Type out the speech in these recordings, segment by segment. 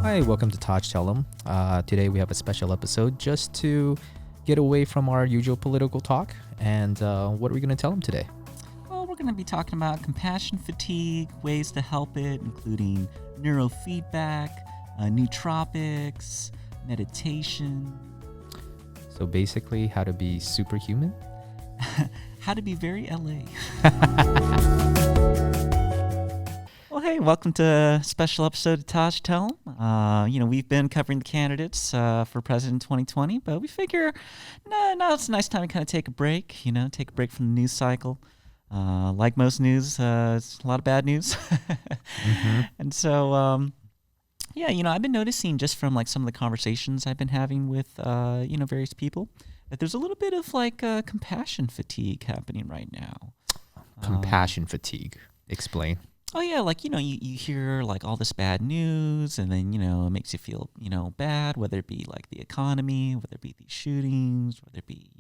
Hi, welcome to Taj Tell 'em. Today we have a special episode just to get away from our usual political talk. And what are we going to tell them today? Well, we're going to be talking about compassion fatigue, ways to help it, including neurofeedback, nootropics, meditation. So basically, how to be superhuman? How to be very LA. Well, hey, welcome to a special episode of Taj Tell 'em. We've been covering the candidates for President 2020, but we figure now it's a nice time to kind of take a break, take a break from the news cycle. Like most news, it's a lot of bad news. Mm-hmm. And so, I've been noticing just from like some of the conversations I've been having with, various people that there's a little bit of like compassion fatigue happening right now. Compassion fatigue. Explain. Oh, yeah, like, you hear, like, all this bad news, and then, it makes you feel, bad, whether it be, like, the economy, whether it be these shootings, whether it be,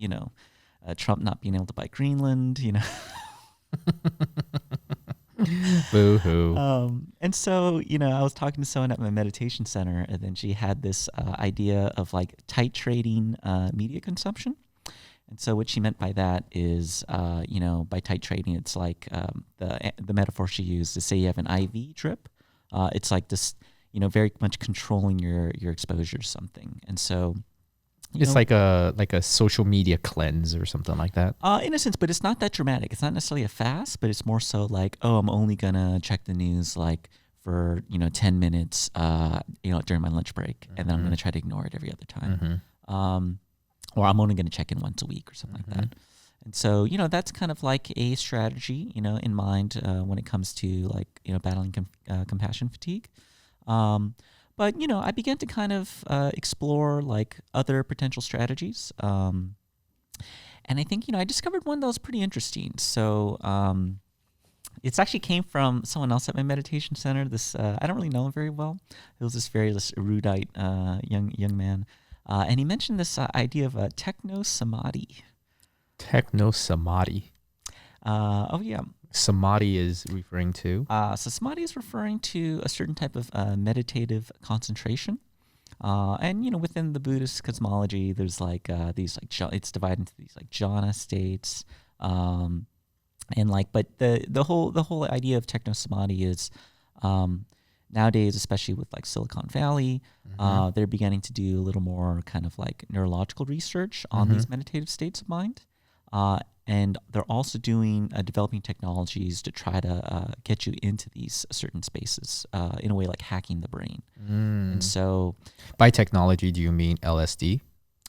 Trump not being able to buy Greenland, Boo-hoo. And so, I was talking to someone at my meditation center, and then she had this idea of, like, titrating media consumption. And so what she meant by that is, by titrating, it's like the metaphor she used to say you have an IV drip. It's like this, very much controlling your exposure to something. And so It's like a social media cleanse or something like that. In a sense, but it's not that dramatic. It's not necessarily a fast, but it's more so like, I'm only gonna check the news like for 10 minutes, during my lunch break, and then I'm gonna try to ignore it every other time. Mm-hmm. Or I'm only going to check in once a week or something like that. And so, that's kind of like a strategy, in mind when it comes to like, battling compassion fatigue. But, I began to kind of explore like other potential strategies. And I think, I discovered one that was pretty interesting. So it's actually came from someone else at my meditation center. This, I don't really know him very well. It was this very erudite young man. And he mentioned this idea of Techno Samadhi. Techno Samadhi. Yeah. Samadhi is referring to? So Samadhi is referring to a certain type of meditative concentration. And, within the Buddhist cosmology, there's like these, like, it's divided into these like jhana states. And like, but the whole idea of Techno Samadhi is, nowadays, especially with like Silicon Valley, they're beginning to do a little more kind of like neurological research on these meditative states of mind. And they're also developing technologies to try to get you into these certain spaces in a way like hacking the brain. And so, by technology, do you mean LSD?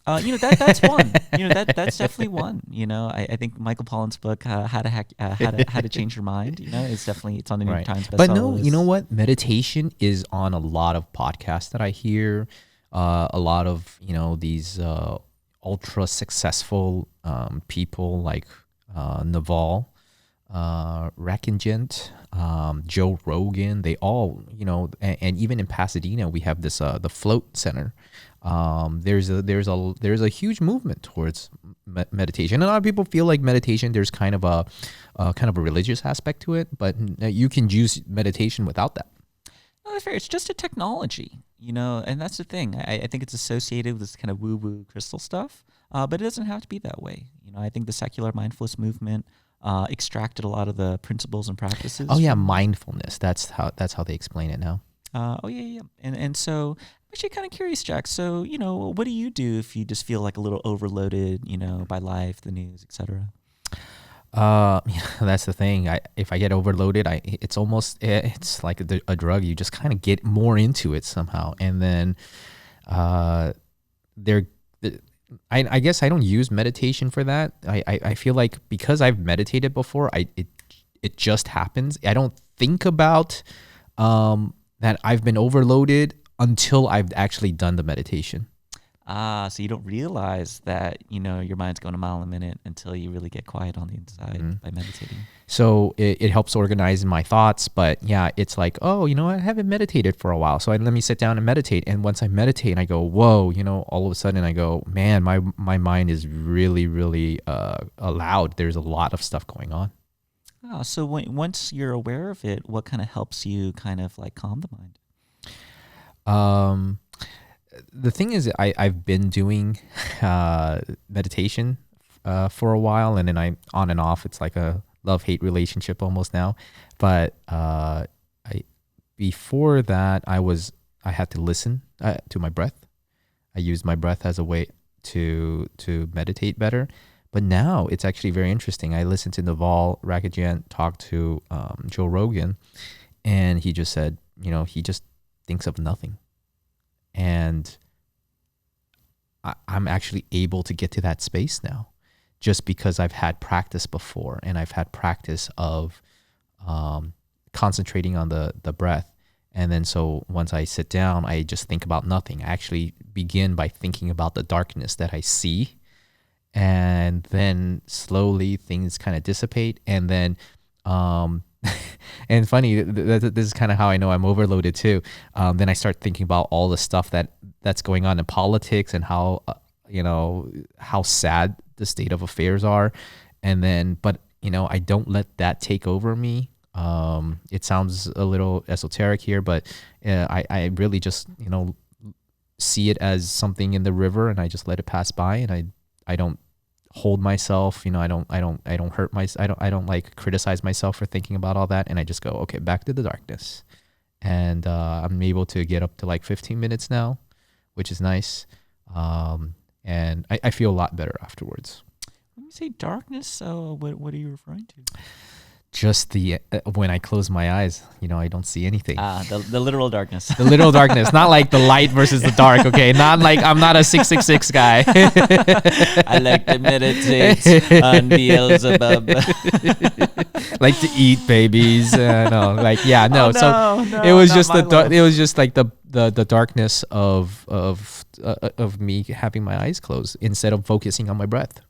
That's one. That's definitely one. I think Michael Pollan's book, How to Change Your Mind. It's on the New York Times bestseller But no, list. you know what? Meditation is on a lot of podcasts that I hear. A lot of these ultra successful people like Naval, Rackingent, Joe Rogan. They all and even in Pasadena we have this the Float Center. There's a huge movement towards meditation. And a lot of people feel like meditation, there's kind of a religious aspect to it, but you can use meditation without that. No, that's fair. It's just a technology, and that's the thing. I think it's associated with this kind of woo-woo crystal stuff, but it doesn't have to be that way. I think the secular mindfulness movement extracted a lot of the principles and practices. Oh yeah, mindfulness. That's how they explain it now. And so I'm actually kind of curious, Jack. So, what do you do if you just feel like a little overloaded, by life, the news, etc.? That's the thing. If I get overloaded, it's like a drug. You just kind of get more into it somehow, and then I guess I don't use meditation for that. I feel like because I've meditated before, it just happens. I don't think about that I've been overloaded until I've actually done the meditation. So you don't realize that, your mind's going a mile a minute until you really get quiet on the inside by meditating. So it helps organize my thoughts. But yeah, it's like, I haven't meditated for a while. So let me sit down and meditate. And once I meditate, I go, whoa, all of a sudden I go, man, my mind is really, really loud. There's a lot of stuff going on. So once you're aware of it, what kind of helps you kind of like calm the mind? Um, the thing is, I've been doing meditation for a while, and then I on and off. It's like a love-hate relationship almost now. But I before that, I had to listen to my breath. I used my breath as a way to meditate better. But now it's actually very interesting. I listened to Naval Ravikant talk to Joe Rogan, and he just said, he just thinks of nothing. And I'm actually able to get to that space now just because I've had practice before, and I've had practice of concentrating on the breath. And then so once I sit down, I just think about nothing. I actually begin by thinking about the darkness that I see. And then slowly things kind of dissipate. And then, and funny, this is kind of how I know I'm overloaded too. Then I start thinking about all the stuff that's going on in politics and how, how sad the state of affairs are. And then, but, I don't let that take over me. It sounds a little esoteric here, but I really just, see it as something in the river, and I just let it pass by, and I don't hold myself, I don't hurt myself. I don't like criticize myself for thinking about all that. And I just go, okay, back to the darkness. And, I'm able to get up to like 15 minutes now, which is nice. And I feel a lot better afterwards. When you say darkness, what are you referring to? Just when I close my eyes, I don't see anything. The literal darkness. The literal darkness, not like the light versus the dark. Okay, not like I'm not a 666 guy. I like to meditate on Beelzebub. Like to eat babies. No, like yeah, no. No, it was just it was just like the darkness of me having my eyes closed instead of focusing on my breath.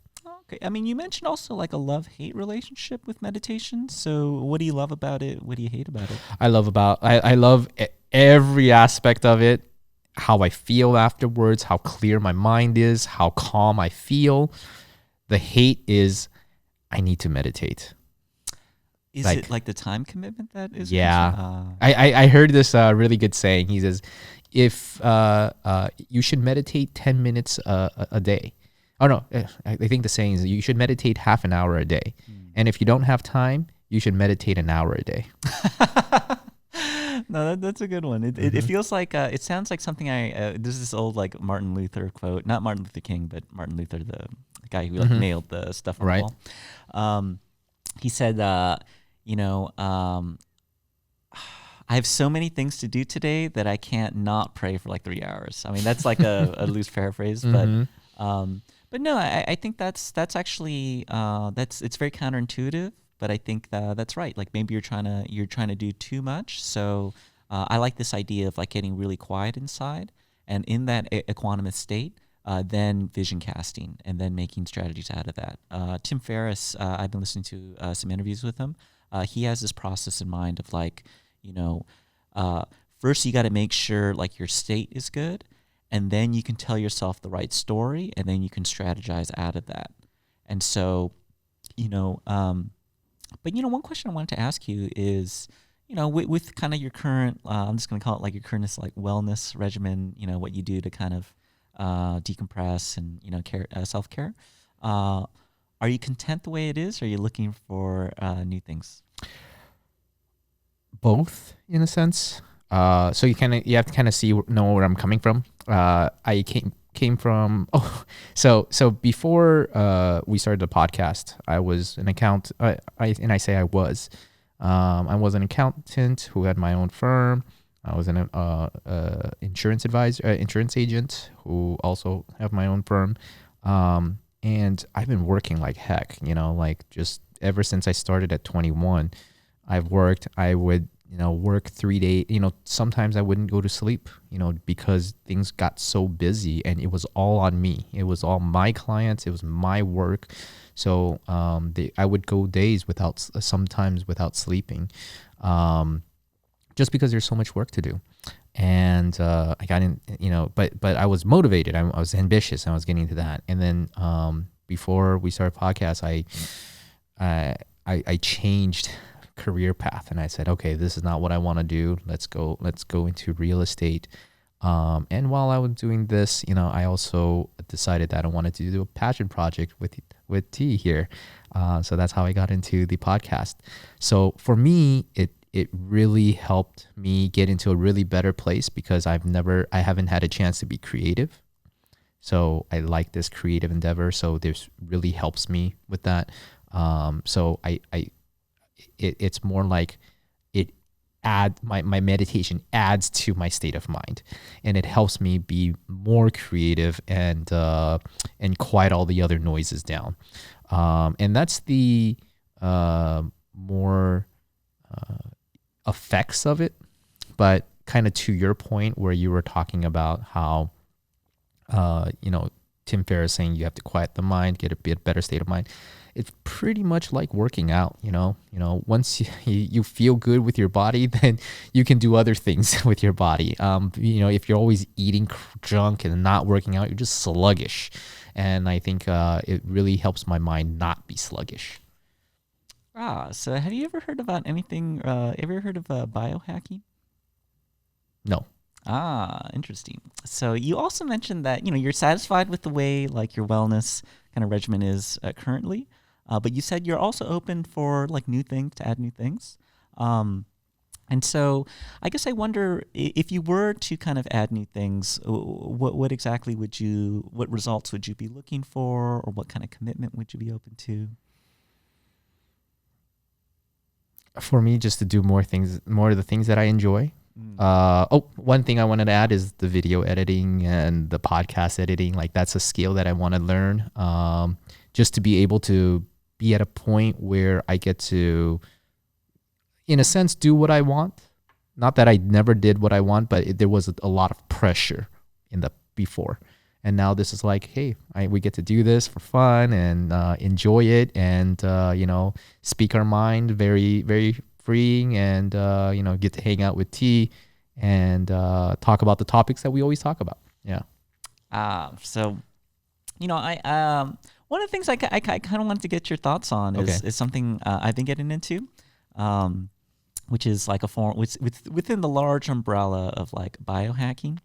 Okay. I mean, you mentioned also like a love-hate relationship with meditation. So what do you love about it? What do you hate about it? I love every aspect of it, how I feel afterwards, how clear my mind is, how calm I feel. The hate is I need to meditate. Is it like the time commitment that is? Yeah. I heard this really good saying. He says, if you should meditate 10 minutes a day. Oh, no, I think the saying is you should meditate half an hour a day. And if you don't have time, you should meditate an hour a day. No, that's a good one. It feels like, it sounds like something there's this old like Martin Luther quote, not Martin Luther King, but Martin Luther, the guy who like nailed the stuff on the wall. He said, I have so many things to do today that I can't not pray for like 3 hours. I mean, that's like a loose paraphrase, but no, I think that's actually it's very counterintuitive, but I think that's right. Like maybe you're trying to do too much. So I like this idea of like getting really quiet inside, and in that equanimous state, then vision casting, and then making strategies out of that. Tim Ferriss, I've been listening to some interviews with him. He has this process in mind of like, first you got to make sure like your state is good. And then you can tell yourself the right story, and then you can strategize out of that. And so, but one question I wanted to ask you is, with kind of your current, I'm just going to call it like your current like wellness regimen, what you do to kind of decompress and, care, self-care. Are you content the way it is, or are you looking for new things? Both, in a sense. So you have to kind of know where I'm coming from. I came from so before we started the podcast, I was an I say I was an accountant who had my own firm. I was an insurance agent who also have my own firm. And I've been working like heck, like just ever since I started at 21. I've worked. I would work 3 days, sometimes I wouldn't go to sleep, because things got so busy, and it was all on me. It was all my clients. It was my work. So I would go days sometimes without sleeping, just because there's so much work to do. And I got in, but I was motivated. I was ambitious. I was getting to that. And then before we started podcast, I changed career path, and I said, okay, this is not what I want to do. Let's go into real estate. And while I was doing this, I also decided that I wanted to do a passion project with T here. So that's how I got into the podcast. So for me, it really helped me get into a really better place because I haven't had a chance to be creative. So I like this creative endeavor. So this really helps me with that. So it's more like my meditation adds to my state of mind, and it helps me be more creative and quiet all the other noises down. And that's the more effects of it. But kind of to your point where you were talking about how, Tim Ferriss saying you have to quiet the mind, get a bit better state of mind. It's pretty much like working out, once you feel good with your body, then you can do other things with your body. If you're always eating junk and not working out, you're just sluggish. And I think it really helps my mind not be sluggish. So have you ever heard about anything, ever heard of biohacking? No. Interesting. So you also mentioned that, you're satisfied with the way like your wellness kind of regimen is currently, but you said you're also open for like to add new things. And so I guess I wonder if you were to kind of add new things, what exactly what results would you be looking for, or what kind of commitment would you be open to? For me, just to do more of the things that I enjoy. One thing I wanted to add is the video editing and the podcast editing. Like that's a skill that I want to learn, just to be able to be at a point where I get to, in a sense, do what I want. Not that I never did what I want, but there was a lot of pressure in the before. And now this is like, hey, we get to do this for fun and enjoy it, and speak our mind, very, very freeing, and get to hang out with T and talk about the topics that we always talk about. Yeah. So I one of the things I kind of wanted to get your thoughts on is something I've been getting into, which is like a form within the large umbrella of like biohacking.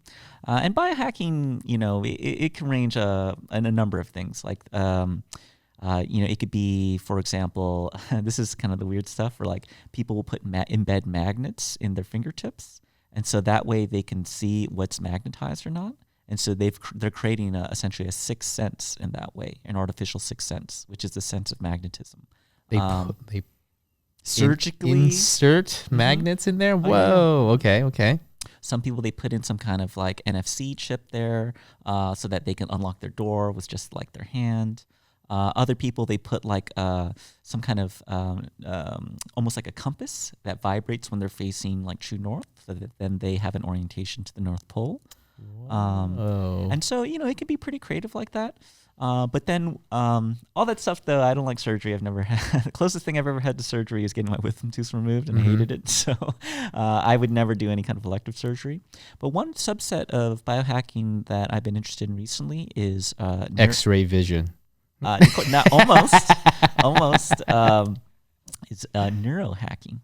And biohacking, it can range in a number of things. Like, it could be, for example, this is kind of the weird stuff where like people will embed magnets in their fingertips. And so that way they can see what's magnetized or not. And so they're creating essentially a sixth sense in that way, an artificial sixth sense, which is the sense of magnetism. They surgically insert magnets in there. Whoa. Yeah. Okay. Some people, they put in some kind of like NFC chip there, so that they can unlock their door with just like their hand. Other people, they put like some kind of almost like a compass that vibrates when they're facing like true north, so that then they have an orientation to the North Pole. And so, it can be pretty creative like that. But then all that stuff, though, I don't like surgery. I've never had the closest thing I've ever had to surgery is getting my wisdom tooth removed, and I hated it. So I would never do any kind of elective surgery. But one subset of biohacking that I've been interested in recently is X-ray vision. Not almost. It's neurohacking.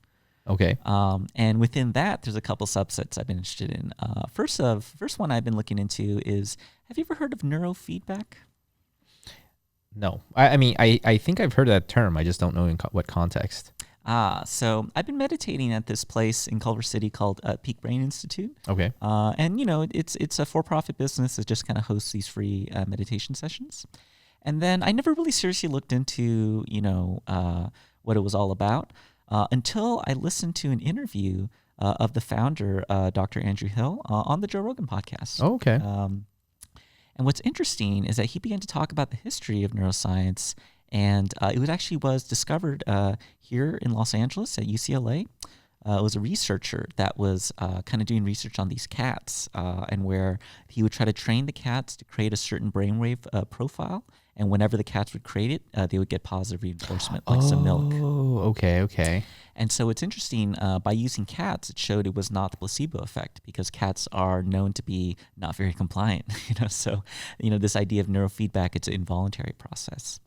Okay. And within that, there's a couple subsets I've been interested in. First one I've been looking into is, have you ever heard of neurofeedback? No. I think I've heard that term. I just don't know in what context. So I've been meditating at this place in Culver City called Peak Brain Institute. Okay. And it's a for-profit business that just kind of hosts these free meditation sessions. And then I never really seriously looked into, what it was all about until I listened to an interview of the founder, Dr. Andrew Hill, on the Joe Rogan podcast. Oh, okay. And what's interesting is that he began to talk about the history of neuroscience, and it was discovered here in Los Angeles at UCLA. It was a researcher that was kind of doing research on these cats, and where he would try to train the cats to create a certain brainwave profile. And whenever the cats would create it, they would get positive reinforcement, like some milk. Oh, okay. And so it's interesting, by using cats, it showed it was not the placebo effect, because cats are known to be not very compliant. So this idea of neurofeedback, it's an involuntary process.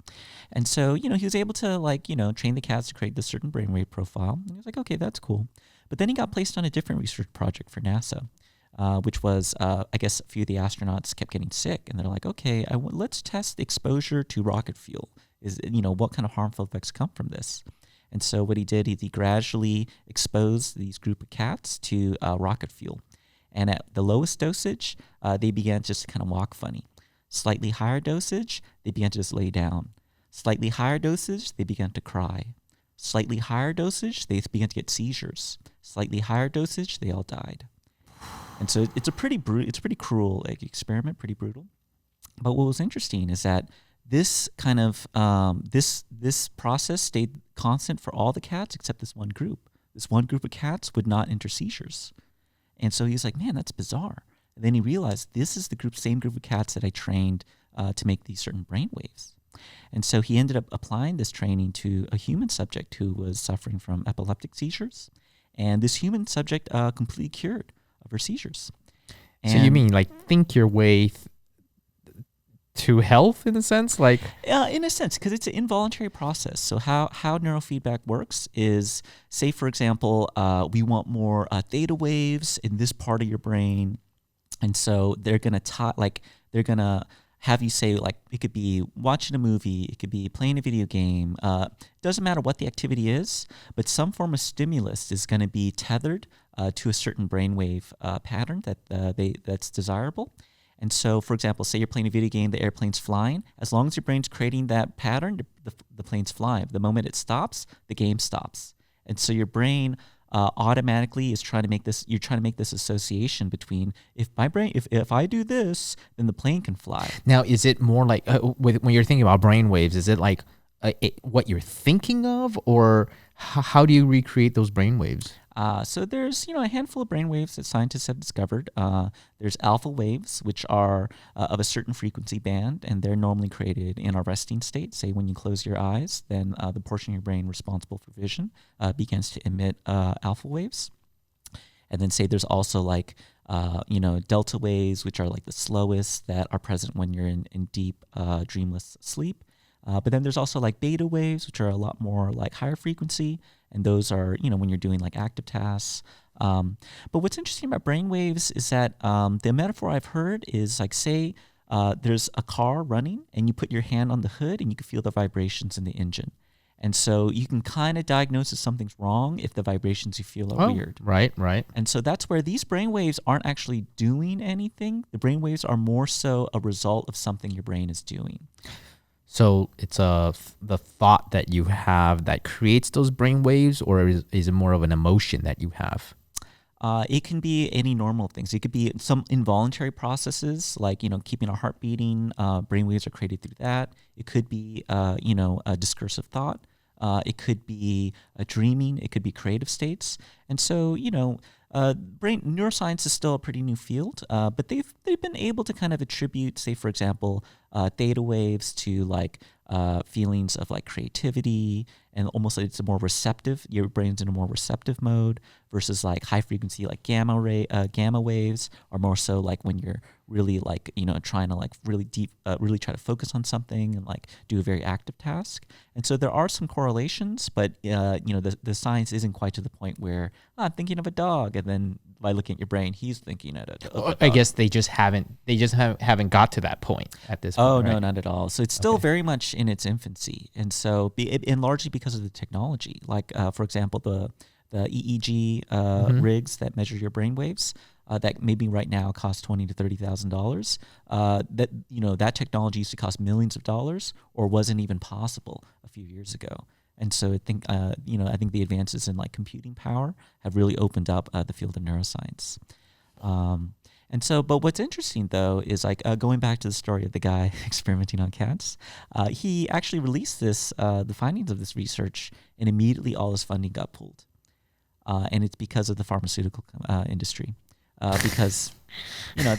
And so, he was able to train the cats to create this certain brainwave profile. And he was like, okay, that's cool. But then he got placed on a different research project for NASA. which was, I guess, a few of the astronauts kept getting sick, and they're like, okay, let's test exposure to rocket fuel. What kind of harmful effects come from this? And so what he did is he gradually exposed these group of cats to rocket fuel. And at the lowest dosage, they began just to kind of walk funny. Slightly higher dosage, they began to just lay down. Slightly higher dosage, they began to cry. Slightly higher dosage, they began to get seizures. Slightly higher dosage, they all died. And so it's a pretty cruel experiment, pretty brutal. But what was interesting is that this kind of this process stayed constant for all the cats except this one group. This one group of cats would not enter seizures. And so he's like, man, that's bizarre. And then he realized this is the same group of cats that I trained to make these certain brain waves. And so he ended up applying this training to a human subject who was suffering from epileptic seizures. And this human subject completely cured of her seizures. And so you mean like think your way to health in a sense? Like in a sense, because it's an involuntary process. So how neurofeedback works is, say, for example, we want more theta waves in this part of your brain. And so they're going to have you say, like, it could be watching a movie, it could be playing a video game. It doesn't matter what the activity is, but some form of stimulus is going to be tethered to a certain brainwave pattern that's desirable. And so, for example, say you're playing a video game, the airplane's flying. As long as your brain's creating that pattern, the plane's flying. The moment it stops, the game stops. And so your brain automatically is trying to make this. You're trying to make this association between if I do this, then the plane can fly. Now, is it more like when you're thinking about brain waves? Is it like what you're thinking of, or how do you recreate those brain waves? So there's a handful of brain waves that scientists have discovered. There's alpha waves, which are of a certain frequency band, and they're normally created in our resting state. Say when you close your eyes, then the portion of your brain responsible for vision begins to emit alpha waves. And then say there's also like delta waves, which are like the slowest, that are present when you're in deep dreamless sleep. But then there's also like beta waves, which are a lot more like higher frequency. And those are, when you're doing like active tasks. But what's interesting about brain waves is that the metaphor I've heard is like, say there's a car running and you put your hand on the hood and you can feel the vibrations in the engine. And so you can kind of diagnose if something's wrong if the vibrations you feel are weird. Right. And so that's where these brain waves aren't actually doing anything. The brain waves are more so a result of something your brain is doing. So it's the thought that you have that creates those brain waves, or is it more of an emotion that you have? It can be any normal things. It could be some involuntary processes, like keeping our heart beating. Brain waves are created through that. It could be a discursive thought. It could be dreaming. It could be creative states. And so brain neuroscience is still a pretty new field, but they've been able to kind of attribute, say, for example, theta waves to like feelings of like creativity, and almost like it's a more receptive. Your brain's in a more receptive mode versus like high frequency like gamma waves are more so like when you're really like trying to like really deep, really try to focus on something and like do a very active task. And so there are some correlations, but the science isn't quite to the point where I'm thinking of a dog, and then by looking at your brain, he's thinking of a dog. I guess they just haven't haven't got to that point at this point. Oh, no, right? not at all. So it's still very much in its infancy. And so, and largely because of the technology, like, for example, the EEG rigs that measure your brain waves, that maybe right now cost $20,000 to $30,000. That technology used to cost millions of dollars, or wasn't even possible a few years ago. And so I think the advances in like computing power have really opened up the field of neuroscience. And so, but what's interesting though is like going back to the story of the guy experimenting on cats, he actually released the findings of this research, and immediately all his funding got pulled. And it's because of the pharmaceutical industry. Because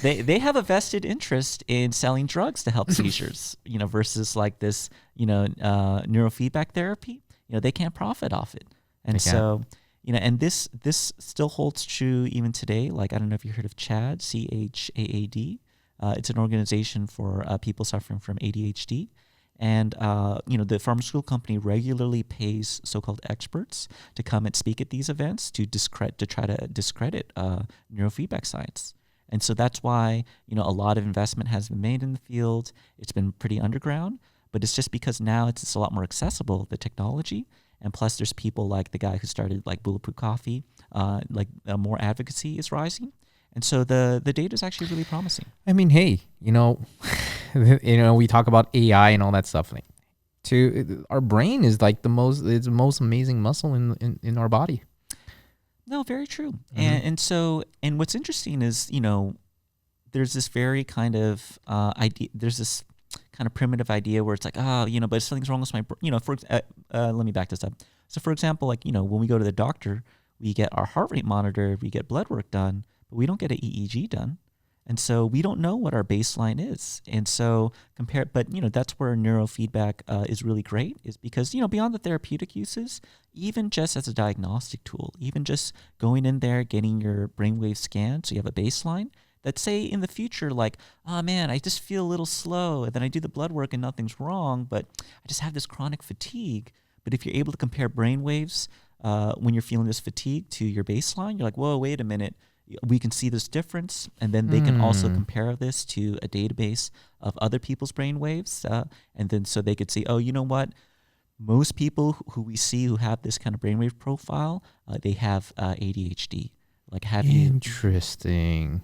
they have a vested interest in selling drugs to help seizures, versus like this, neurofeedback therapy. They can't profit off it. And so, and this still holds true even today. Like, I don't know if you heard of CHAD, CHAAD. It's an organization for people suffering from ADHD. And, the pharmaceutical company regularly pays so-called experts to come and speak at these events to try to discredit neurofeedback science. And so that's why, a lot of investment has been made in the field. It's been pretty underground, but it's just because now it's a lot more accessible, the technology. And plus there's people like the guy who started like Bulletproof Coffee, more advocacy is rising. And so the data is actually really promising. I mean, hey, we talk about AI and all that stuff. Like, our brain is like it's the most amazing muscle in our body. No, very true. And what's interesting is, there's this very kind of idea. There's this kind of primitive idea where it's like, but something's wrong with my brain. Let me back this up. So, for example, like, when we go to the doctor, we get our heart rate monitored, we get blood work done, but we don't get an EEG done. And so we don't know what our baseline is. And so that's where neurofeedback is really great, is because, beyond the therapeutic uses, even just as a diagnostic tool, even just going in there, getting your brainwave scanned so you have a baseline, that say in the future, like, oh man, I just feel a little slow, and then I do the blood work and nothing's wrong, but I just have this chronic fatigue. But if you're able to compare brainwaves when you're feeling this fatigue to your baseline, you're like, whoa, wait a minute. We can see this difference, and then they can also compare this to a database of other people's brain waves, and then so they could see, oh, you know what? Most people who we see who have this kind of brainwave profile, they have ADHD. Interesting.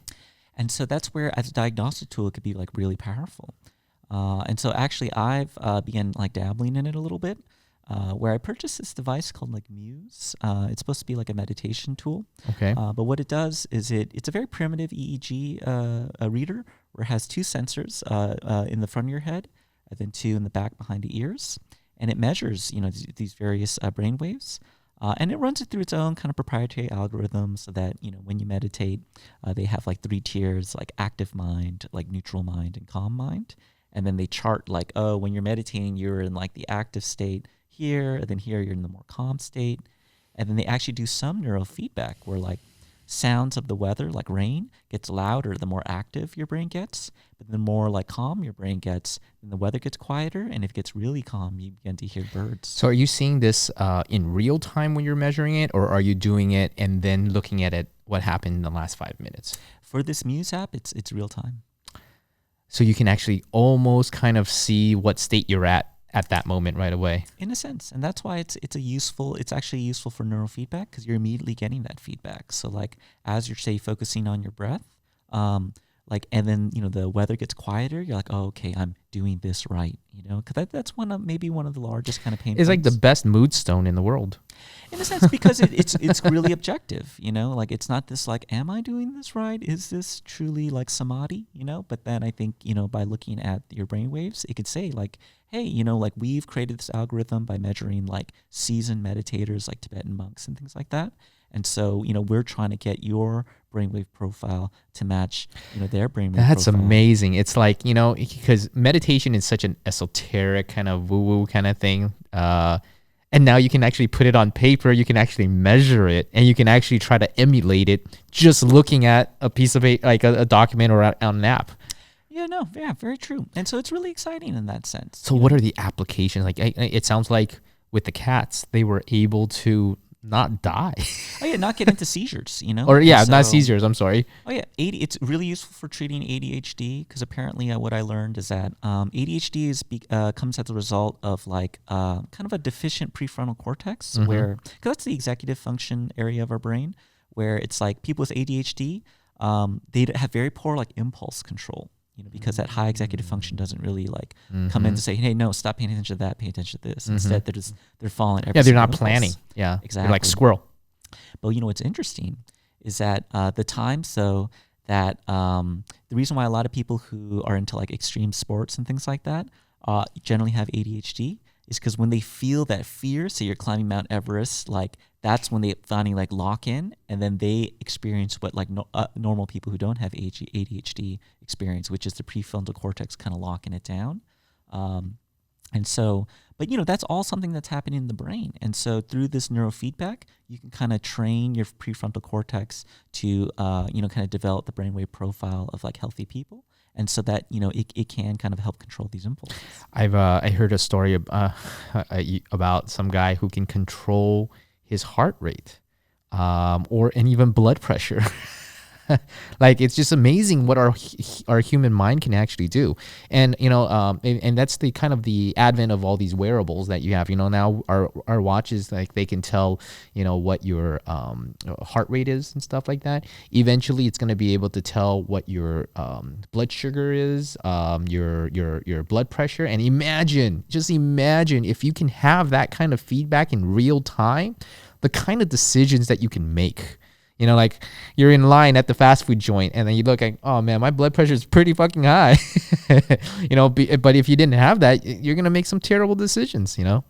And so that's where, as a diagnostic tool, it could be like really powerful. And so actually, I've began like dabbling in it a little bit. Where I purchased this device called like Muse. It's supposed to be like a meditation tool. Okay. But what it does is it's a very primitive EEG reader where it has two sensors in the front of your head and then two in the back behind the ears. And it measures, these various brain waves. And it runs it through its own kind of proprietary algorithm so that, when you meditate, they have like 3 tiers, like active mind, like neutral mind, and calm mind. And then they chart like, oh, when you're meditating, you're in like the active state here, and then here you're in the more calm state. And then they actually do some neurofeedback where like sounds of the weather, like rain, gets louder the more active your brain gets, but the more like calm your brain gets, then the weather gets quieter, and if it gets really calm, you begin to hear birds. So are you seeing this in real time when you're measuring it, or are you doing it and then looking at it, what happened in the last 5 minutes? For this Muse app, it's real time. So you can actually almost kind of see what state you're at that moment right away. In a sense. And that's why it's actually useful for neurofeedback, because you're immediately getting that feedback. So like as you're, say, focusing on your breath, and then, the weather gets quieter, you're like, oh, okay, I'm doing this right, because that's maybe one of the largest kind of pain points. It's like the best mood stone in the world. In a sense, because it's really objective, like it's not this like, am I doing this right? Is this truly like Samadhi, But then I think, by looking at your brain waves, it could say like, hey, like we've created this algorithm by measuring like seasoned meditators like Tibetan monks and things like that. And so, we're trying to get your brainwave profile to match, their brainwave profile. That's amazing. It's like, because meditation is such an esoteric kind of woo-woo kind of thing. And now you can actually put it on paper, you can actually measure it, and you can actually try to emulate it just looking at a piece of a document or on an app. Yeah, very true. And so it's really exciting in that sense. So what are the applications? Like, it sounds like with the cats, they were able to not die. Oh yeah, not get into seizures, Or not seizures, I'm sorry. Oh yeah, it's really useful for treating ADHD, because apparently what I learned is that ADHD comes as a result of like kind of a deficient prefrontal cortex, because that's the executive function area of our brain, where it's like people with ADHD, they have very poor like impulse control. Because that high executive function doesn't really like come in to say, hey, no, stop paying attention to that, pay attention to this. Instead, they're following every they're not impulse. planning. Yeah, exactly. They're like squirrel. But what's interesting is that the time, so that the reason why a lot of people who are into like extreme sports and things like that generally have ADHD is because when they feel that fear, so you're climbing Mount Everest, like that's when they finally like lock in, and then they experience what like normal people who don't have ADHD experience, which is the prefrontal cortex kind of locking it down. And so, but that's all something that's happening in the brain. And so through this neurofeedback, you can kind of train your prefrontal cortex to, kind of develop the brainwave profile of like healthy people. And so that, it can kind of help control these impulses. I heard a story about some guy who can control his heart rate and even blood pressure. Like, it's just amazing what our human mind can actually do. And and that's the kind of the advent of all these wearables that you have. Now our watches, like, they can tell what your heart rate is and stuff like that. Eventually it's going to be able to tell what your blood sugar is, your blood pressure. And just imagine if you can have that kind of feedback in real time, the kind of decisions that you can make. Like, you're in line at the fast food joint, and then you look like, oh man, my blood pressure is pretty fucking high. But if you didn't have that, you're gonna make some terrible decisions. No,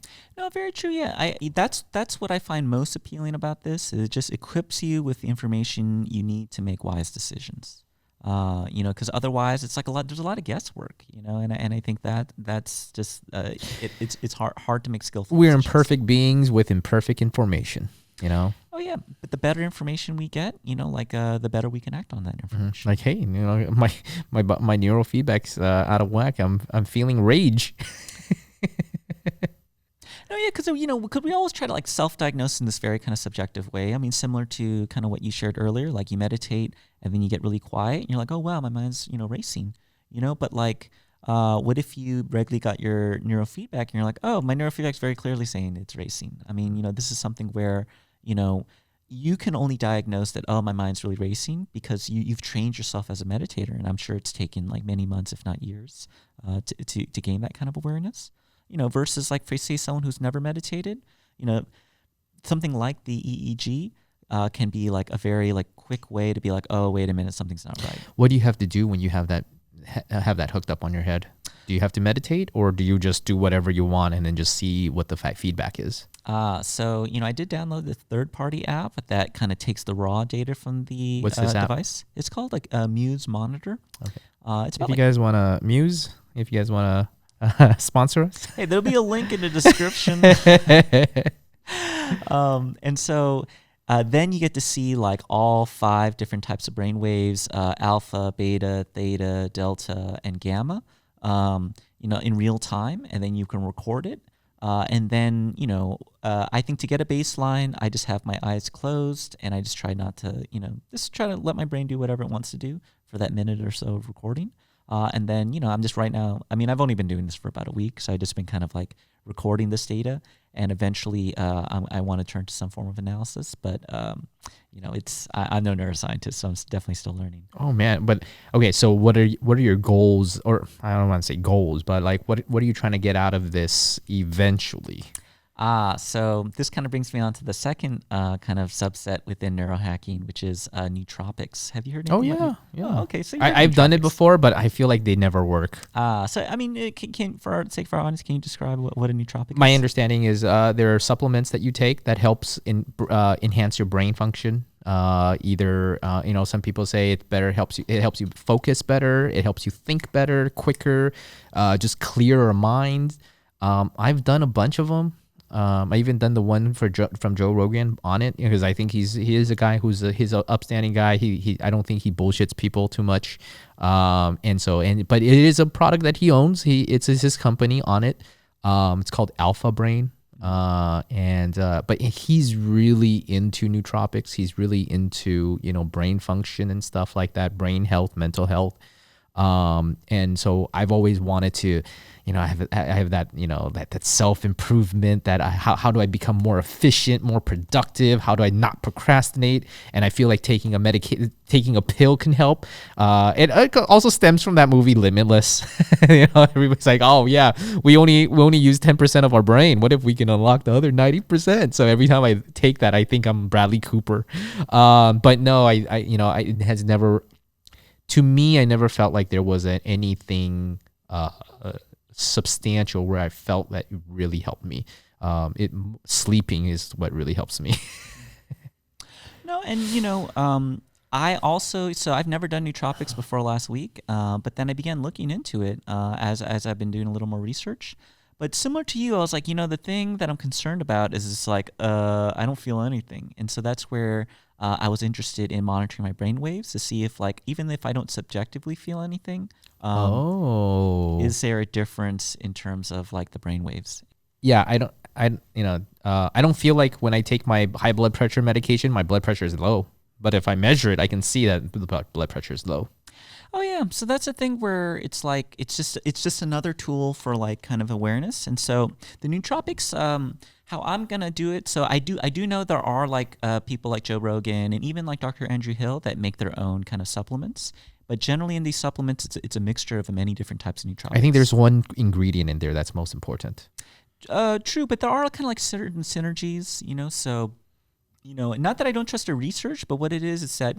very true. Yeah, that's what I find most appealing about this. Is it just equips you with the information you need to make wise decisions. Because otherwise it's like there's a lot of guesswork. And I think that's just it's hard to make skillful. We're decisions. imperfect beings with imperfect information. Oh yeah, but the better information we get, the better we can act on that information. Like, hey, my neurofeedback's out of whack. I'm feeling rage. No, yeah, because could we always try to like self-diagnose in this very kind of subjective way? I mean, similar to kind of what you shared earlier, like you meditate and then you get really quiet and you're like, oh wow, my mind's racing, But like, what if you regularly got your neurofeedback and you're like, oh, my neurofeedback's very clearly saying it's racing. I mean, this is something where you can only diagnose that, oh, my mind's really racing because you've trained yourself as a meditator, and I'm sure it's taken like many months, if not years, to gain that kind of awareness. Versus like, for say someone who's never meditated, something like the EEG can be like a very like quick way to be like, oh, wait a minute, something's not right. What do you have to do when you have that hooked up on your head? Do you have to meditate, or do you just do whatever you want and then just see what the feedback is? So I did download the third-party app that kind of takes the raw data from the What's this app? device. It's called like Muse Monitor. Okay. It's if you guys want to Muse, if you guys want to sponsor us, hey, there'll be a link in the description. And so then you get to see like all 5 different types of brain waves: alpha, beta, theta, delta, and gamma. In real time, and then you can record it. And then, I think to get a baseline, I just have my eyes closed and I just try not to, just try to let my brain do whatever it wants to do for that minute or so of recording. And then, I'm just right now, I mean, I've only been doing this for about a week, so I've just been kind of like recording this data, and eventually I want to turn to some form of analysis, but I'm no neuroscientist, so I'm definitely still learning. Oh man, but okay, so what are your goals, or I don't want to say goals, but like what are you trying to get out of this eventually? So this kind of brings me on to the second kind of subset within neurohacking, which is nootropics. Have you heard anything about yeah. Oh, okay, so I've done it before, but I feel like they never work. So I mean, for our audience, can you describe what a nootropic is? My understanding is there are supplements that you take that helps enhance your brain function. Either some people say it helps you focus better, it helps you think better, quicker, just clearer mind. I've done a bunch of them. I even done the one from Joe Rogan on it, because I think he is a guy he's an upstanding guy. I don't think he bullshits people too much. But it is a product that he owns. It's his company on it. It's called Alpha Brain. But he's really into nootropics. He's really into, brain function and stuff like that, brain health, mental health. And so I've always wanted to, I have that, that self-improvement, that how do I become more efficient, more productive? How do I not procrastinate? And I feel like taking a pill can help. It also stems from that movie Limitless. Everybody's like, oh yeah, we only use 10% of our brain. What if we can unlock the other 90%? So every time I take that, I think I'm Bradley Cooper. But no, it has never, to me, I never felt like there was anything substantial where I felt that it really helped me. Sleeping is what really helps me. No, and I've never done nootropics before last week, but then I began looking into it as I've been doing a little more research. But similar to you, I was like, the thing that I'm concerned about is just like, I don't feel anything. And so that's where I was interested in monitoring my brain waves to see if, like, even if I don't subjectively feel anything, is there a difference in terms of like the brain waves? Yeah, I don't feel like when I take my high blood pressure medication, my blood pressure is low. But if I measure it, I can see that the blood pressure is low. Oh yeah, so that's a thing where it's like it's just another tool for like kind of awareness. And so the nootropics, how I'm gonna do it. So I do know there are like people like Joe Rogan and even like Dr. Andrew Hill that make their own kind of supplements. But generally in these supplements, it's a mixture of many different types of nootropics. I think there's one ingredient in there that's most important. True, but there are kind of like certain synergies, So, not that I don't trust their research, but what it is that,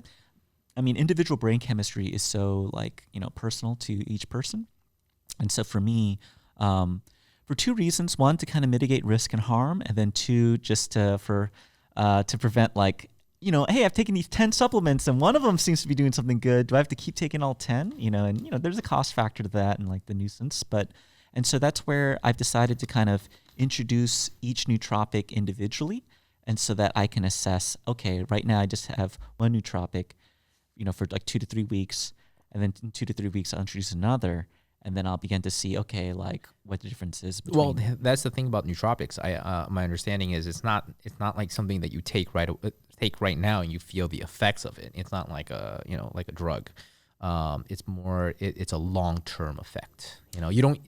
I mean, individual brain chemistry is so like, personal to each person. And so for me, for two reasons: one, to kind of mitigate risk and harm, and then two, just to prevent like, hey, I've taken these 10 supplements and one of them seems to be doing something good. Do I have to keep taking all 10? And there's a cost factor to that and like the nuisance, and so that's where I've decided to kind of introduce each nootropic individually, and so that I can assess, okay, right now I just have one nootropic, for like 2 to 3 weeks, and then in 2 to 3 weeks I'll introduce another, and then I'll begin to see, okay, like what the difference is between. Well, that's the thing about nootropics. My understanding is it's not like something that you take right now and you feel the effects of it. It's not like a drug. It's more it's a long-term effect. You don't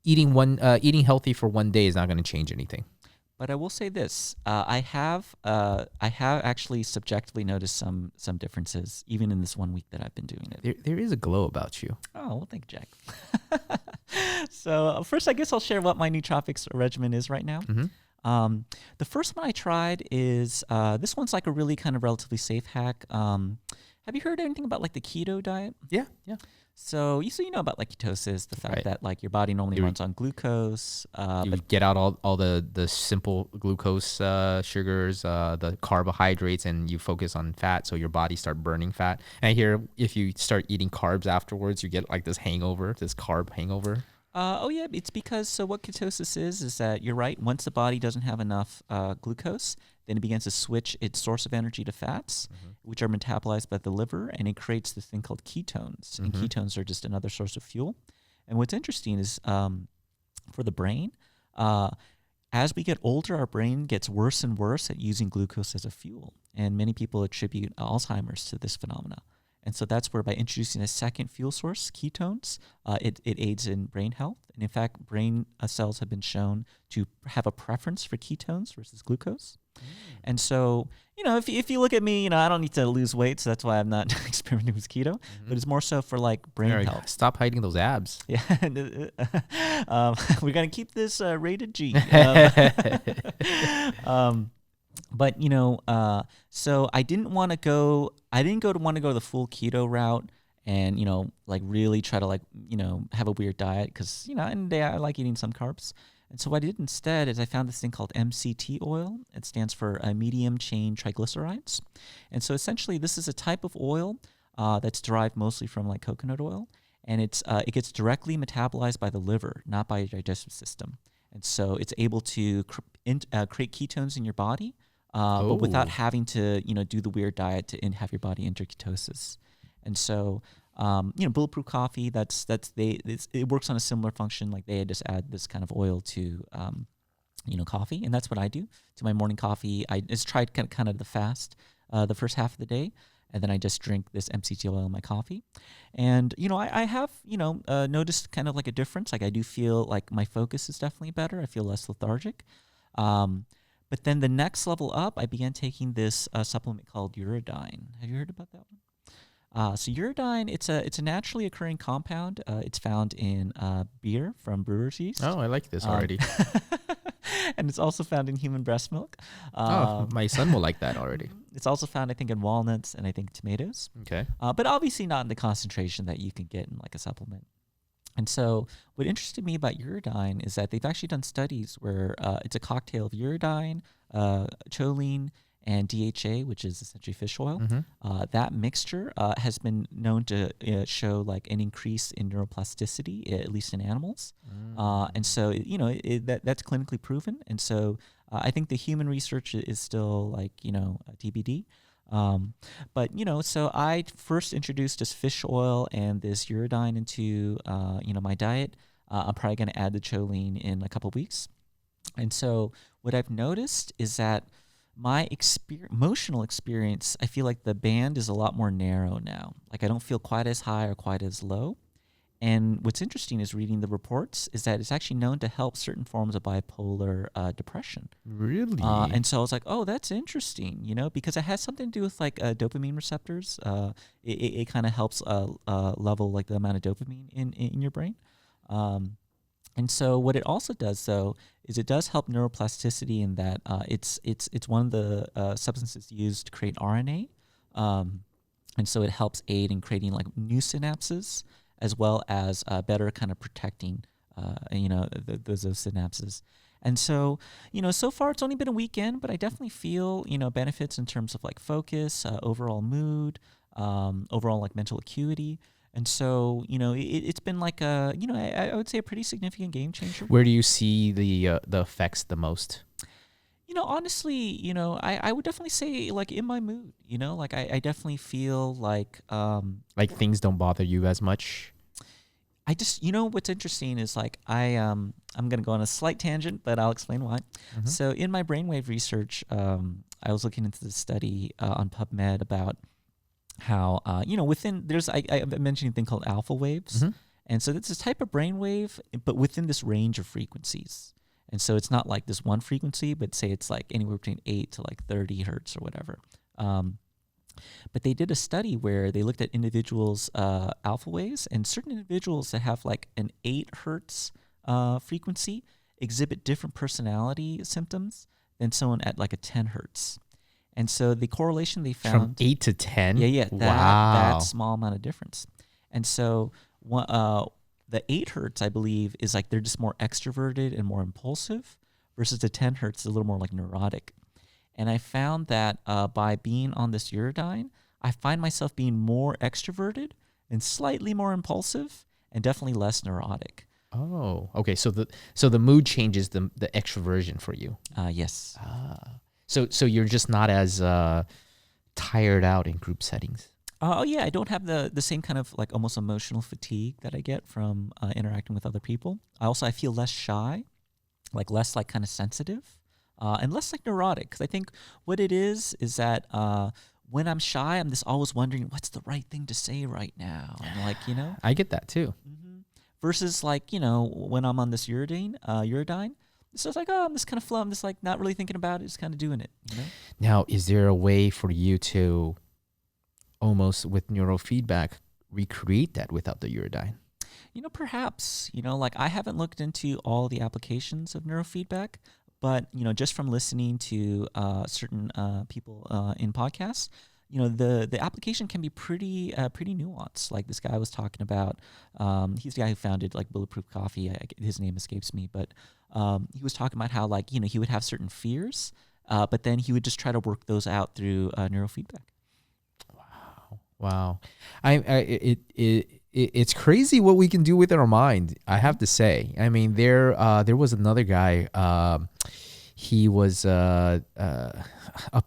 eating healthy for one day is not going to change anything. But I will say this: I have actually subjectively noticed some differences even in this 1 week that I've been doing it. There is a glow about you. Oh, well, thank you, Jack. So first, I guess I'll share what my nootropics regimen is right now. Mm-hmm. The first one I tried is this one's like a really kind of relatively safe hack. Have you heard anything about like the keto diet? Yeah. So you know about like ketosis, the fact that like your body normally runs on glucose. But get out all the simple glucose sugars, the carbohydrates, and you focus on fat, so your body start burning fat. And I hear if you start eating carbs afterwards, you get like this carb hangover. Oh yeah, it's because so what ketosis is that you're right. Once the body doesn't have enough glucose, then it begins to switch its source of energy to fats, which are metabolized by the liver, and it creates this thing called ketones. And ketones are just another source of fuel. And what's interesting is for the brain, as we get older, our brain gets worse and worse at using glucose as a fuel. And many people attribute Alzheimer's to this phenomena. And so that's where by introducing a second fuel source, ketones, it aids in brain health. And in fact, brain cells have been shown to have a preference for ketones versus glucose. And so, if you look at me, I don't need to lose weight, so that's why I'm not experimenting with keto. But it's more so for like brain health. Stop hiding those abs. Yeah, we're gonna keep this rated G. But so I didn't want to go the full keto route and like really try to have a weird diet because in the day I like eating some carbs. And so what I did instead is I found this thing called MCT oil. It stands for medium chain triglycerides. And so essentially this is a type of oil that's derived mostly from like coconut oil, and it gets directly metabolized by the liver, not by your digestive system. And so it's able to create ketones in your body, but without having to do the weird diet to have your body enter ketosis. And so Bulletproof Coffee, it works on a similar function. Like they just add this kind of oil to coffee, and that's what I do to my morning coffee. I just tried kind of the fast the first half of the day, and then I just drink this MCT oil in my coffee. And I have noticed kind of like a difference. Like I do feel like my focus is definitely better. I feel less lethargic. But then the next level up, I began taking this supplement called uridine. Have you heard about that one? So uridine, it's a naturally occurring compound. It's found in beer from brewer's yeast. Oh, I like this already. And it's also found in human breast milk. My son will like that already. It's also found, I think, in walnuts and I think tomatoes. Okay. But obviously not in the concentration that you can get in like a supplement. And so what interested me about uridine is that they've actually done studies where it's a cocktail of uridine, choline, and DHA, which is essentially fish oil. That mixture has been known to show like an increase in neuroplasticity, at least in animals. And so, that's clinically proven. And so I think the human research is still like, TBD. But, so I first introduced this fish oil and this uridine into, my diet. I'm probably going to add the choline in a couple of weeks. And so what I've noticed is that my emotional experience, I feel like the band is a lot more narrow now. Like I don't feel quite as high or quite as low. And what's interesting is reading the reports is that it's actually known to help certain forms of bipolar depression. Really? And so I was like, oh, that's interesting, because it has something to do with like dopamine receptors. It kind of helps level like the amount of dopamine in your brain. And so what it also does, though, is it does help neuroplasticity in that it's one of the substances used to create RNA. And so it helps aid in creating like new synapses, as well as better kind of protecting, those synapses. And so, so far it's only been a weekend, but I definitely feel, benefits in terms of like focus, overall mood, overall like mental acuity. And so, it's been like I would say a pretty significant game changer. Where do you see the effects the most? Honestly, I would definitely say like in my mood, like I definitely feel like things don't bother you as much. I just, what's interesting is like I'm going to go on a slight tangent, but I'll explain why. Mm-hmm. So in my brainwave research, I was looking into this study on PubMed about how, there's, I mentioned a thing called alpha waves. Mm-hmm. And so it's this type of brainwave, but within this range of frequencies. And so it's not like this one frequency, but say it's like anywhere between 8 to like 30 hertz or whatever. But they did a study where they looked at individuals' alpha waves, and certain individuals that have like an 8 hertz frequency exhibit different personality symptoms than someone at like a 10 hertz. And so the correlation they found... From 8 to 10? Yeah. Wow. That small amount of difference. And so the 8 hertz, I believe, is like they're just more extroverted and more impulsive, versus the 10 hertz is a little more like neurotic. And I found that by being on this uridine, I find myself being more extroverted and slightly more impulsive and definitely less neurotic. Oh, okay. So the mood changes the extroversion for you. Yes. So you're just not as tired out in group settings. Oh yeah, I don't have the same kind of like almost emotional fatigue that I get from interacting with other people. I feel less shy, like less like kind of sensitive. And less like neurotic, because I think what it is that when I'm shy, I'm just always wondering what's the right thing to say right now, and like I get that too. Mm-hmm. Versus like when I'm on this uridine, it's just like I'm just kind of flow. I'm just like not really thinking about it, just kind of doing it. Now, is there a way for you to almost with neurofeedback recreate that without the uridine? Perhaps like I haven't looked into all the applications of neurofeedback. But, just from listening to certain people in podcasts, the application can be pretty nuanced. Like this guy was talking about, he's the guy who founded like Bulletproof Coffee. His name escapes me, but he was talking about how like, he would have certain fears, but then he would just try to work those out through neurofeedback. Wow. It's crazy what we can do with our mind, I have to say. I mean, there was another guy, he was up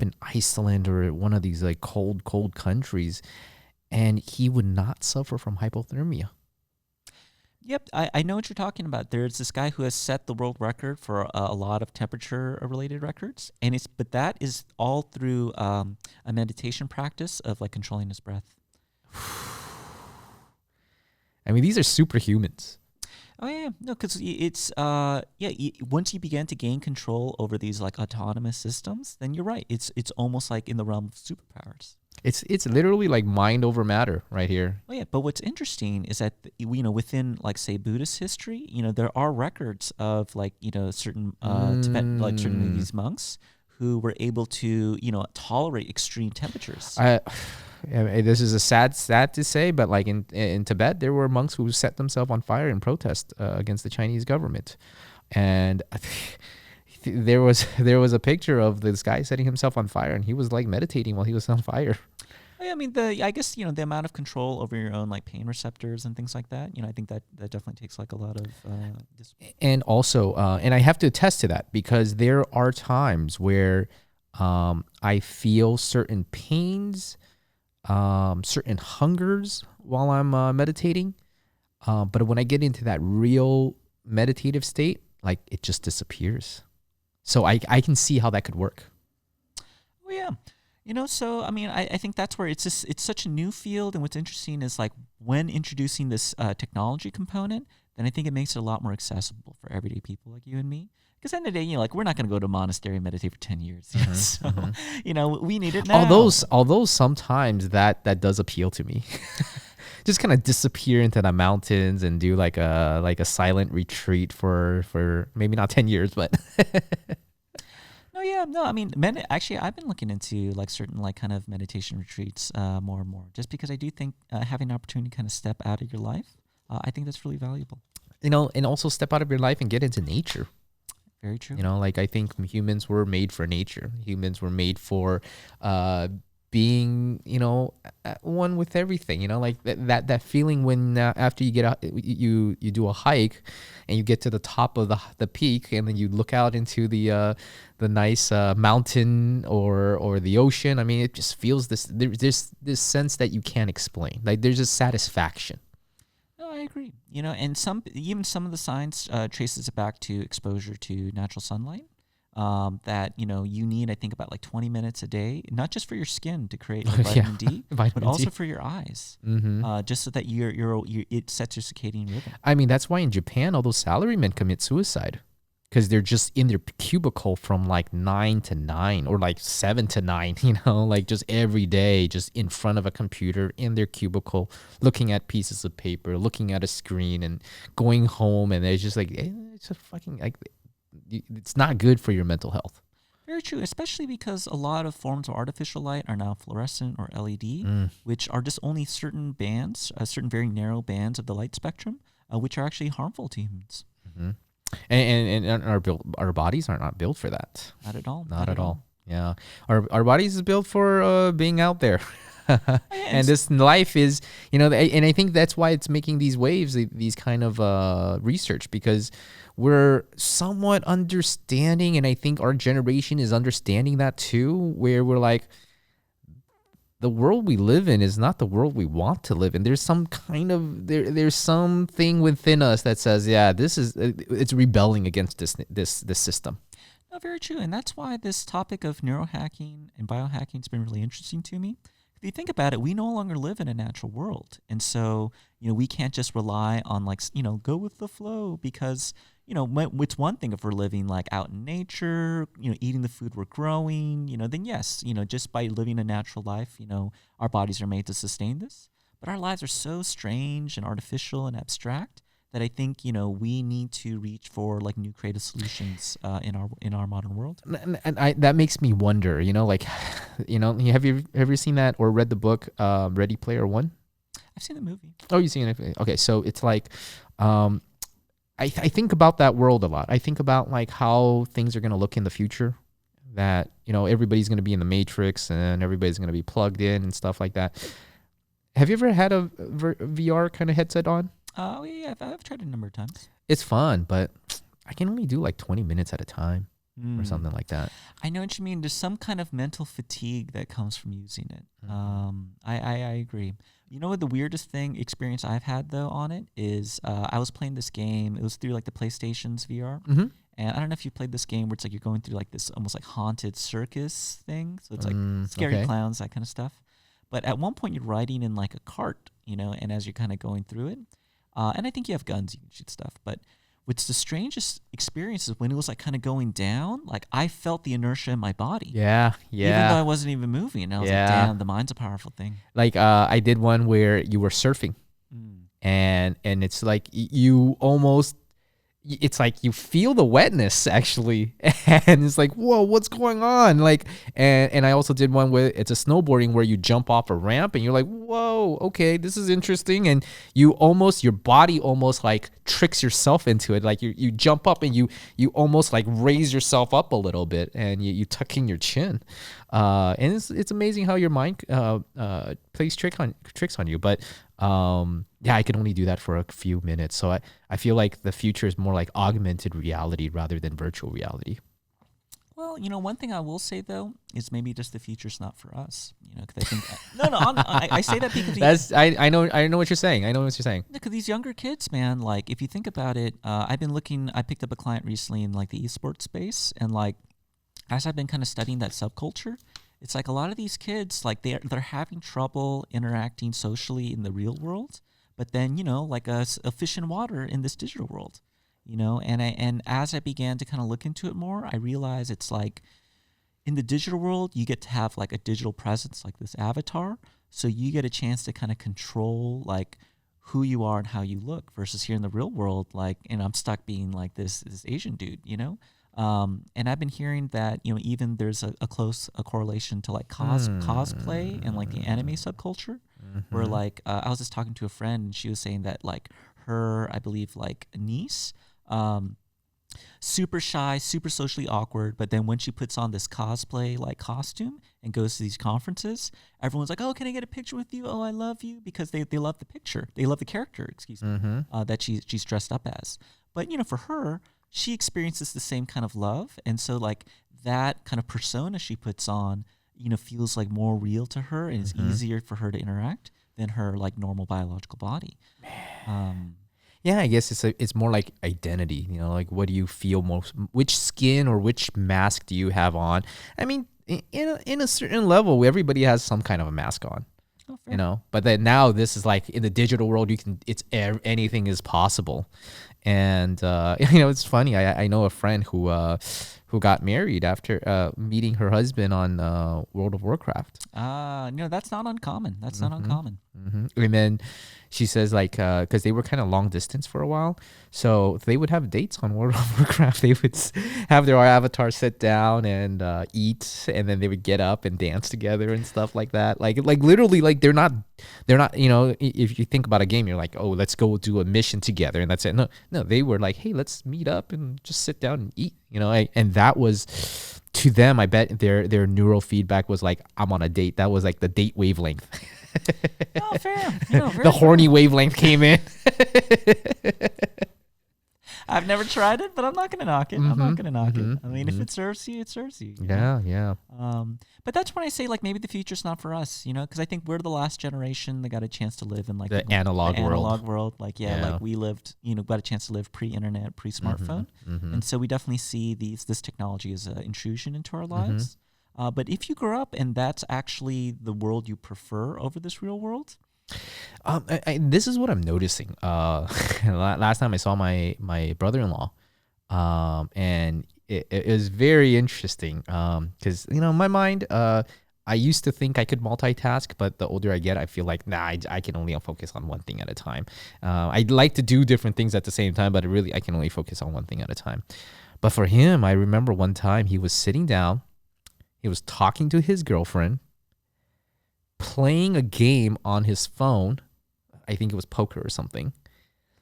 in Iceland or one of these like cold countries, and he would not suffer from hypothermia. Yep, I know what you're talking about. There's this guy who has set the world record for a lot of temperature-related records, but that is all through a meditation practice of like controlling his breath. I mean, these are superhumans. Oh yeah, no, because it's once you begin to gain control over these like autonomous systems, then you're right. It's almost like in the realm of superpowers. It's literally like mind over matter right here. Oh yeah, but what's interesting is that within like say Buddhist history, there are records of like certain Tibet, like certain these monks who were able to tolerate extreme temperatures. This is a sad to say, but like in Tibet, there were monks who set themselves on fire in protest against the Chinese government, and there was a picture of this guy setting himself on fire, and he was like meditating while he was on fire. I mean, I guess the amount of control over your own like pain receptors and things like that. I think that definitely takes like a lot of. And also, and I have to attest to that because there are times where I feel certain pains, certain hungers while I'm meditating, but when I get into that real meditative state, like it just disappears. So I can see how that could work. Oh yeah. So I mean, I think that's where it's such a new field, and what's interesting is like when introducing this technology component, then I think it makes it a lot more accessible for everyday people like you and me. Because at the end of the day, like we're not going to go to a monastery and meditate for 10 years. So, we need it now. Although sometimes that does appeal to me. Just kind of disappear into the mountains and do like a silent retreat for maybe not 10 years, but No, I mean, actually, I've been looking into like certain like kind of meditation retreats more and more, just because I do think having an opportunity to kind of step out of your life, I think that's really valuable. and also step out of your life and get into nature. Very true. Like I think humans were made for nature. Humans were made for being, at one with everything. Like that feeling when after you get out, you do a hike, and you get to the top of the peak, and then you look out into the nice mountain or the ocean. I mean, it just feels there's this sense that you can't explain. Like there's a satisfaction. No, I agree. And some of the science traces it back to exposure to natural sunlight. That you need, I think, about like 20 minutes a day, not just for your skin to create like vitamin D, but also for your eyes, just so that it sets your circadian rhythm. I mean, that's why in Japan, all those salarymen commit suicide, because they're just in their cubicle from like 9 to 9 or like 7 to 9, like just every day, just in front of a computer in their cubicle, looking at pieces of paper, looking at a screen, and going home, and it's just like it's a fucking like. It's not good for your mental health. Very true, especially because a lot of forms of artificial light are now fluorescent or LED, which are just only certain bands, certain very narrow bands of the light spectrum, which are actually harmful to humans. Mm-hmm. And our bodies are not built for that. Not at all. Not at all. Yeah, our bodies is built for being out there. And this life is, and I think that's why it's making these waves, these kind of research, because we're somewhat understanding, and I think our generation is understanding that too, where we're like, the world we live in is not the world we want to live in. There's some kind of there's something within us that says, yeah, it's rebelling against this system. No, very true, and that's why this topic of neurohacking and biohacking has been really interesting to me. If you think about it, we no longer live in a natural world, and so we can't just rely on like go with the flow, because it's one thing if we're living like out in nature, eating the food we're growing, then yes, just by living a natural life, our bodies are made to sustain this. But our lives are so strange and artificial and abstract that I think we need to reach for like new creative solutions in our modern world. And that makes me wonder, have you seen that or read the book Ready Player One? I've seen the movie. Oh, you've seen it? Okay, so it's like I think about that world a lot. I think about like how things are going to look in the future, that everybody's going to be in the Matrix and everybody's going to be plugged in and stuff like that. Have you ever had a VR kind of headset on? Oh yeah, I've tried it a number of times. It's fun, but I can only do like 20 minutes at a time or something like that. I know what you mean. There's some kind of mental fatigue that comes from using it. I agree. You know what the weirdest experience I've had though on it is I was playing this game. It was through like the PlayStation's VR. Mm-hmm. And I don't know if you played this game where it's like you're going through like this almost like haunted circus thing. So it's like scary clowns, that kind of stuff. But at one point you're riding in like a cart, and as you're kind of going through it, and I think you have guns, you can shoot stuff. But what's the strangest experience is when it was like kind of going down, like I felt the inertia in my body. Yeah. Even though I wasn't even moving. And I was like, damn, the mind's a powerful thing. Like I did one where you were surfing. And it's like you almost... It's like you feel the wetness actually, and it's like, whoa, what's going on? Like, and I also did one where it's a snowboarding where you jump off a ramp and you're like, whoa, okay, this is interesting, and your body almost like tricks yourself into it. Like you jump up and you almost like raise yourself up a little bit, and you tuck in your chin, and it's amazing how your mind plays tricks on you, but. Yeah, I can only do that for a few minutes. So I feel like the future is more like augmented reality rather than virtual reality. Well, one thing I will say though is maybe just the future's not for us. Because I think I say that because I know what you're saying. I know what you're saying. Because these younger kids, man, like if you think about it, I picked up a client recently in like the esports space, and like as I've been kind of studying that subculture. it's like a lot of these kids, like they're having trouble interacting socially in the real world, but then, like a fish in water in this digital world, and as I began to kind of look into it more, I realized it's like in the digital world, you get to have like a digital presence, like this avatar. So you get a chance to kind of control like who you are and how you look, versus here in the real world, like, and I'm stuck being like this Asian dude, and I've been hearing that, even there's a close correlation to like cosplay and like the anime subculture, where like I was just talking to a friend and she was saying that like her, I believe like niece, super shy, super socially awkward, but then when she puts on this cosplay like costume and goes to these conferences, everyone's like, oh, can I get a picture with you? Oh, I love you, because they love the picture. They love the character, excuse me, that she's dressed up as. But, for her, she experiences the same kind of love. And so like that kind of persona she puts on, feels like more real to her, and it's easier for her to interact than her like normal biological body. Yeah, I guess it's more like identity, like what do you feel most, which skin or which mask do you have on? I mean, in a certain level, everybody has some kind of a mask on, but then now this is like in the digital world, anything is possible. And, it's funny. I know a friend who got married after meeting her husband on World of Warcraft. That's not uncommon. That's not uncommon. And then she says like, because they were kind of long distance for a while, so they would have dates on World of Warcraft. They would have their avatar sit down and eat, and then they would get up and dance together and stuff like that. Like literally, like they're not. If you think about a game, you're like, oh, let's go do a mission together, and that's it. No, they were like, hey, let's meet up and just sit down and eat. And that was, to them, I bet their neurofeedback was like, I'm on a date. That was like the date wavelength. Oh, fair. The horny wavelength came in. I've never tried it, but I'm not going to knock it. I'm not going to knock it. I mean, if it serves you, it serves you. Yeah. But that's when I say, like, maybe the future's not for us, because I think we're the last generation that got a chance to live in, like, the analog world. Like, like we lived, got a chance to live pre-internet, pre-smartphone. And so we definitely see this technology as an intrusion into our lives. But if you grow up and that's actually the world you prefer over this real world, this is what I'm noticing. Last time I saw my brother-in-law, and it was very interesting. Because in my mind, I used to think I could multitask, but the older I get, I feel like I can only focus on one thing at a time. I'd like to do different things at the same time, but I can only focus on one thing at a time. But for him, I remember one time he was sitting down, he was talking to his girlfriend, playing a game on his phone. I think it was poker or something,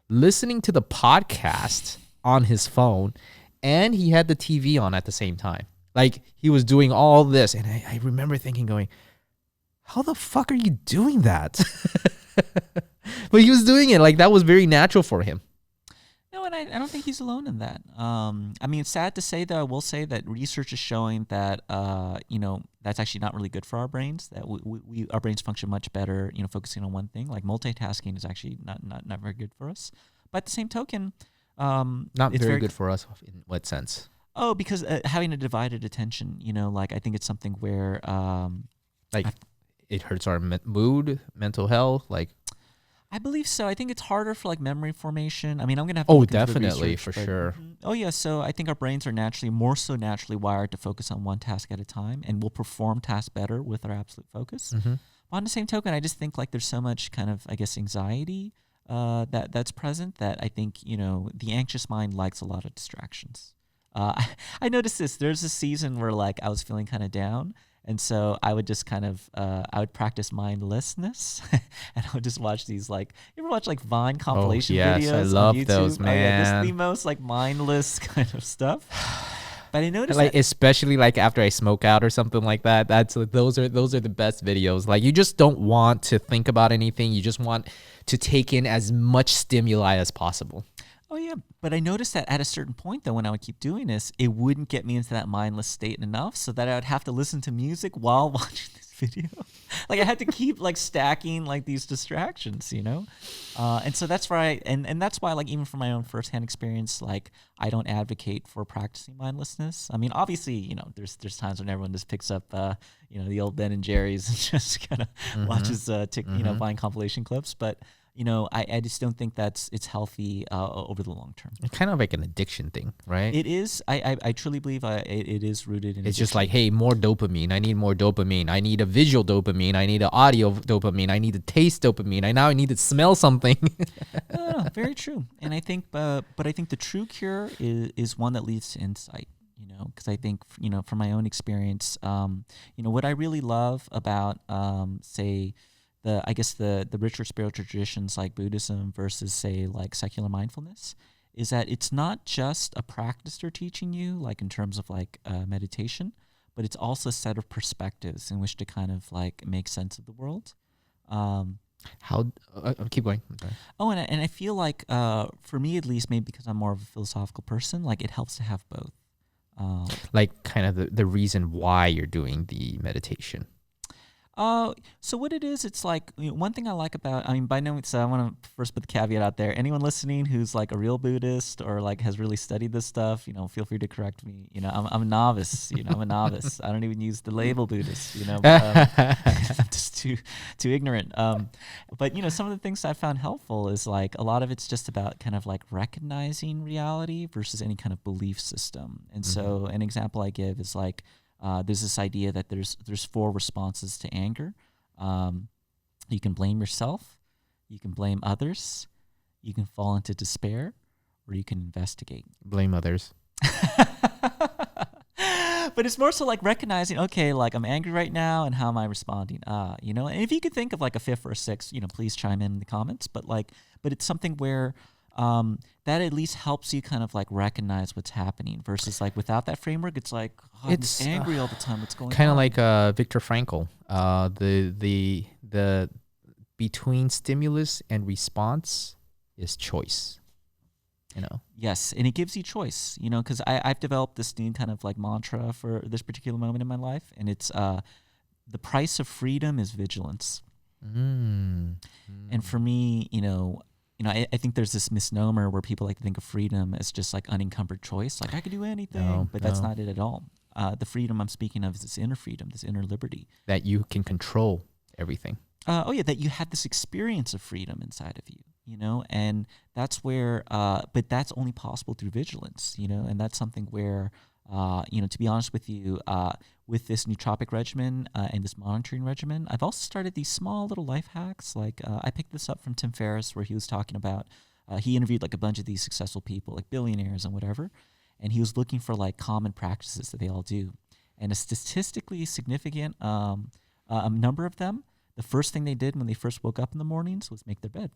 listening to the podcast on his phone, and he had the TV on at the same time. Like, he was doing all this, and I remember going, how the fuck are you doing that? But he was doing it. Like, that was very natural for him. No, and I don't think he's alone in that. I mean, it's sad to say, though, I will say that research is showing that, that's actually not really good for our brains, that our brains function much better, focusing on one thing. Like, multitasking is actually not very good for us. But at the same token, not it's very good for us in what sense? Oh, because having a divided attention, like, I think it's something where... it hurts our mood, mental health, like... I believe so. I think it's harder for like memory formation. I mean, I'm gonna have to look into the research, for sure. Oh yeah, so I think our brains are more so naturally wired to focus on one task at a time, and will perform tasks better with our absolute focus. But on the same token, I just think like there's so much kind of, I guess, anxiety that's present, that I think the anxious mind likes a lot of distractions. I noticed this. There's a season where like I was feeling kind of down. And so I would just kind of, I would practice mindlessness, and I would just watch these, like, you ever watch like Vine compilation videos? Yes, I love on YouTube? those, man. Oh, yeah, this is the most like mindless kind of stuff. But I noticed, like, especially like after I smoke out or something like that. Those are the best videos. Like, you just don't want to think about anything. You just want to take in as much stimuli as possible. Oh yeah, but I noticed that at a certain point, though, when I would keep doing this, it wouldn't get me into that mindless state enough, so that I would have to listen to music while watching this video. Like I had to keep like stacking like these distractions, and so that's why and that's why, like, even from my own firsthand experience, like I don't advocate for practicing mindlessness. I mean, obviously, there's times when everyone just picks up the old Ben and Jerry's and just kind of watches Vine compilation clips, but I just don't think it's healthy over the long term. It's kind of like an addiction thing, right? It is. I truly believe it is rooted in. It's just like, hey, more dopamine. I need more dopamine. I need a visual dopamine. I need an audio dopamine. I need a taste dopamine. I need to smell something. Very true. And I think, but I think the true cure is one that leads to insight. Because I think, from my own experience, what I really love about, say, the richer spiritual traditions like Buddhism versus, say, like secular mindfulness, is that it's not just a practice they're teaching you, like in terms of like meditation, but it's also a set of perspectives in which to kind of like make sense of the world. Keep going. Okay. Oh, and I feel like for me at least, maybe because I'm more of a philosophical person, like it helps to have both. Like kind of the reason why you're doing the meditation. So what it is, it's like one thing I like about, by no means, I want to first put the caveat out there. Anyone listening who's like a real Buddhist or like has really studied this stuff, feel free to correct me. I'm a novice. I'm a novice. I don't even use the label Buddhist. But, I'm just too ignorant. But some of the things I found helpful is like a lot of it's just about kind of like recognizing reality versus any kind of belief system. And so an example I give is like, there's this idea that there's 4 responses to anger. You can blame yourself, you can blame others, you can fall into despair, or you can investigate. Blame others. But it's more so like recognizing, okay, like I'm angry right now, and how am I responding? And if you could think of like a 5th or a 6th, please chime in the comments. But it's something where that at least helps you kind of like recognize what's happening versus like without that framework, it's like, it's angry all the time. What's going on? Kind of like Viktor Frankl, the between stimulus and response is choice. Yes, and it gives you choice. Because I've developed this new kind of like mantra for this particular moment in my life, and it's the price of freedom is vigilance. And for me, I think there's this misnomer where people like to think of freedom as just like unencumbered choice. Like I could do anything, but that's not it at all. The freedom I'm speaking of is this inner freedom, this inner liberty. That you can control everything. That you had this experience of freedom inside of you, and that's where, but that's only possible through vigilance, and that's something where, to be honest with you, with this nootropic regimen and this monitoring regimen, I've also started these small little life hacks. Like I picked this up from Tim Ferriss, where he was talking about, he interviewed like a bunch of these successful people, like billionaires and whatever, and he was looking for like common practices that they all do. And a statistically significant number of them, the first thing they did when they first woke up in the mornings was make their bed.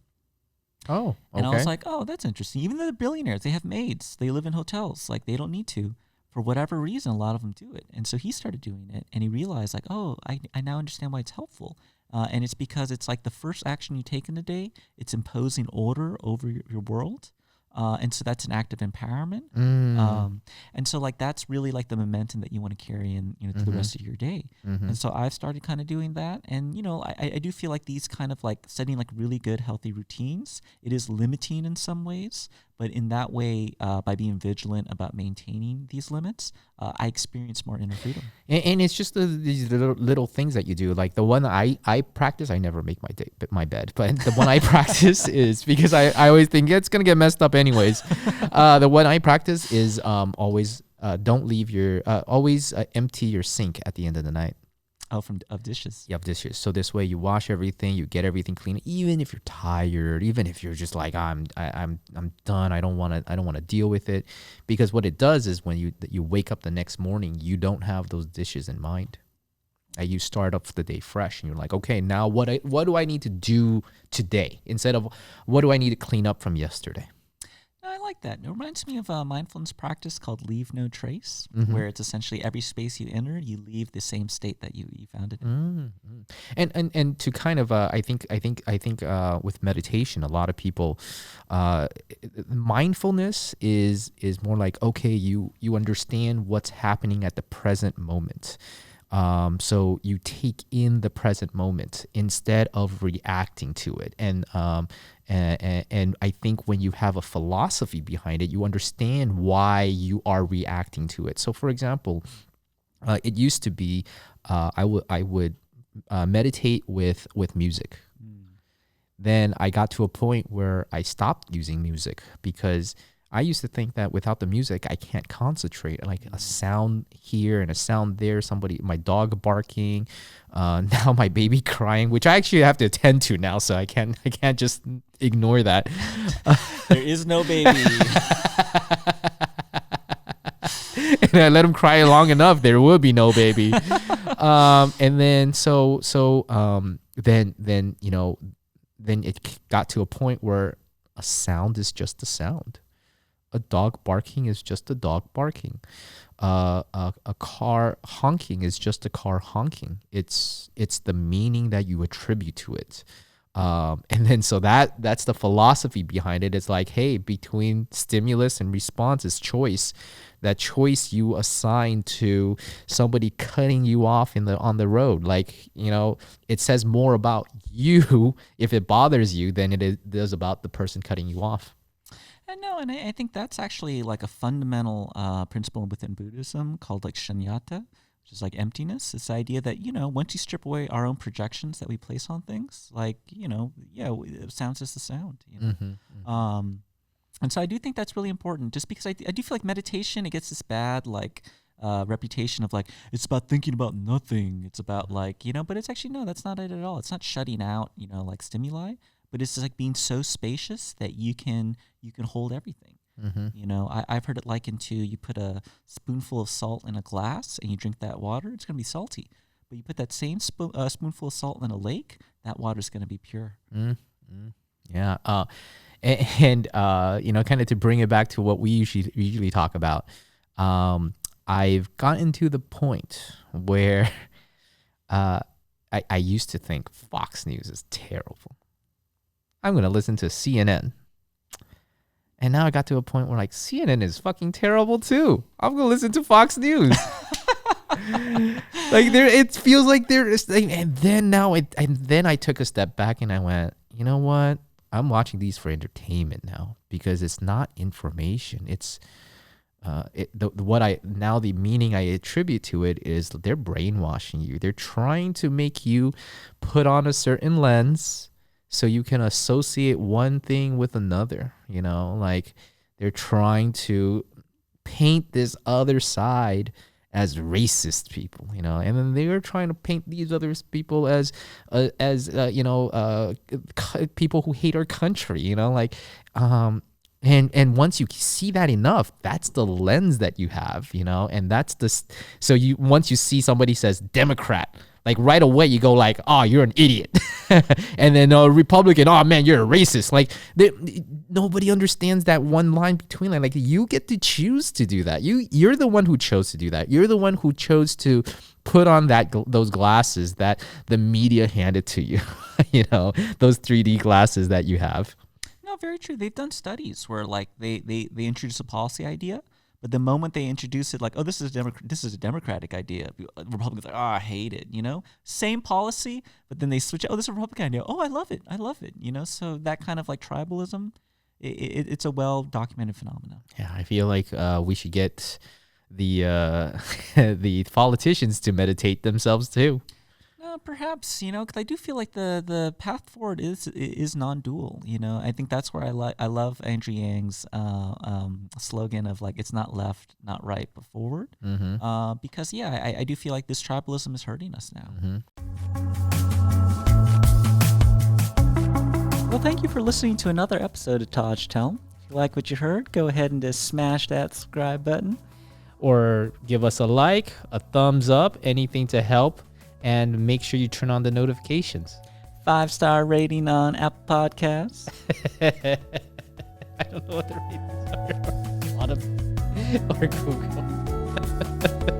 Oh, okay. And I was like, oh, that's interesting. Even though they're billionaires, they have maids, they live in hotels, like they don't need to. For whatever reason, a lot of them do it. And so he started doing it, and he realized like, oh, I now understand why it's helpful. And it's because it's like the first action you take in the day, it's imposing order over your world. And so that's an act of empowerment. And so like that's really like the momentum that you want to carry in, to the rest of your day. And so I've started kind of doing that. And, I do feel like these kind of like setting like really good, healthy routines, it is limiting in some ways. But in that way, by being vigilant about maintaining these limits, I experience more inner freedom. And it's just these little things that you do. Like the one I practice, I never make my bed. But the one I practice is, because I always think it's going to get messed up anyways. The one I practice is always don't leave always empty your sink at the end of the night. Oh, of dishes. Yeah, of dishes. So this way you wash everything, you get everything clean. Even if you're tired, even if you're just like I'm done, I don't want to deal with it, because what it does is when you wake up the next morning, you don't have those dishes in mind. You start off the day fresh, and you're like, okay, now what do I need to do today instead of what do I need to clean up from yesterday? I like that. It reminds me of a mindfulness practice called Leave No Trace, Mm-hmm. where it's essentially every space you enter, you leave the same state that you found it in. And to kind of I think with meditation, a lot of people mindfulness is more like, okay, you understand what's happening at the present moment. So you take in the present moment instead of reacting to it. And I think when you have a philosophy behind it, you understand why you are reacting to it. So, for example, it used to be I would meditate with music. Then I got to a point where I stopped using music because I used to think that without the music, I can't concentrate. Like a sound here and a sound there, my dog barking, now my baby crying, which I actually have to attend to now, so I can't just ignore that. There is no baby. And I let him cry long enough, there will be no baby. And then then it got to a point where a sound is just a sound. A dog barking is just a dog barking. A car honking is just a car honking. It's the meaning that you attribute to it. And then so that's the philosophy behind it. It's like, hey, between stimulus and response is choice. That choice you assign to somebody cutting you off on the road. Like, it says more about you if it bothers you than it does about the person cutting you off. And I think that's actually like a fundamental principle within Buddhism called like shunyata, which is like emptiness. It's the idea that, once you strip away our own projections that we place on things, like, it sounds just a sound, And so I do think that's really important, just because I do feel like meditation, it gets this bad like reputation of like, it's about thinking about nothing. It's about like, but it's actually, no, that's not it at all. It's not shutting out, like stimuli, but it's just like being so spacious that you can hold everything. I've heard it likened to, you put a spoonful of salt in a glass and you drink that water, it's going to be salty. But you put that same spoonful of salt in a lake, that water is going to be pure. Yeah. And kind of to bring it back to what we usually talk about, I've gotten to the point where I used to think Fox News is terrible. I'm going to listen to CNN. And now I got to a point where like CNN is fucking terrible too. I'm going to listen to Fox News. Like it feels like and then I took a step back and I went, you know what? I'm watching these for entertainment now because it's not information. It's the meaning I attribute to it is they're brainwashing you. They're trying to make you put on a certain lens so you can associate one thing with another. Like they're trying to paint this other side as racist people, and then they are trying to paint these other people as people who hate our country, and once you see that enough, that's the lens that you have, and that's once you see somebody says Democrat, like right away you go like, oh, you're an idiot. And then Republican, oh man, you're a racist. Like nobody understands that one line between like you get to choose to do that. You're the one who chose to do that. You're the one who chose to put on those glasses that the media handed to you. Those 3D glasses that you have. No, very true. They've done studies where like they introduce a policy idea, but the moment they introduce it, like, oh, this is a democratic idea, Republicans are like, oh, I hate it. Same policy, but then they switch. Oh, this is a Republican idea. Oh, I love it. So that kind of like tribalism, it's a well documented phenomenon. Yeah, I feel like we should get the the politicians to meditate themselves too. Perhaps, because I do feel like the path forward is non-dual. I think that's where I love Andrew Yang's slogan of like, it's not left, not right, but forward. Because I do feel like this tribalism is hurting us now. Well, thank you for listening to another episode of Taj Tell. If you like what you heard, go ahead and just smash that subscribe button, or give us a like, a thumbs up, anything to help. And make sure you turn on the notifications. 5-star rating on Apple Podcasts. I don't know what the ratings are. A lot of or Google.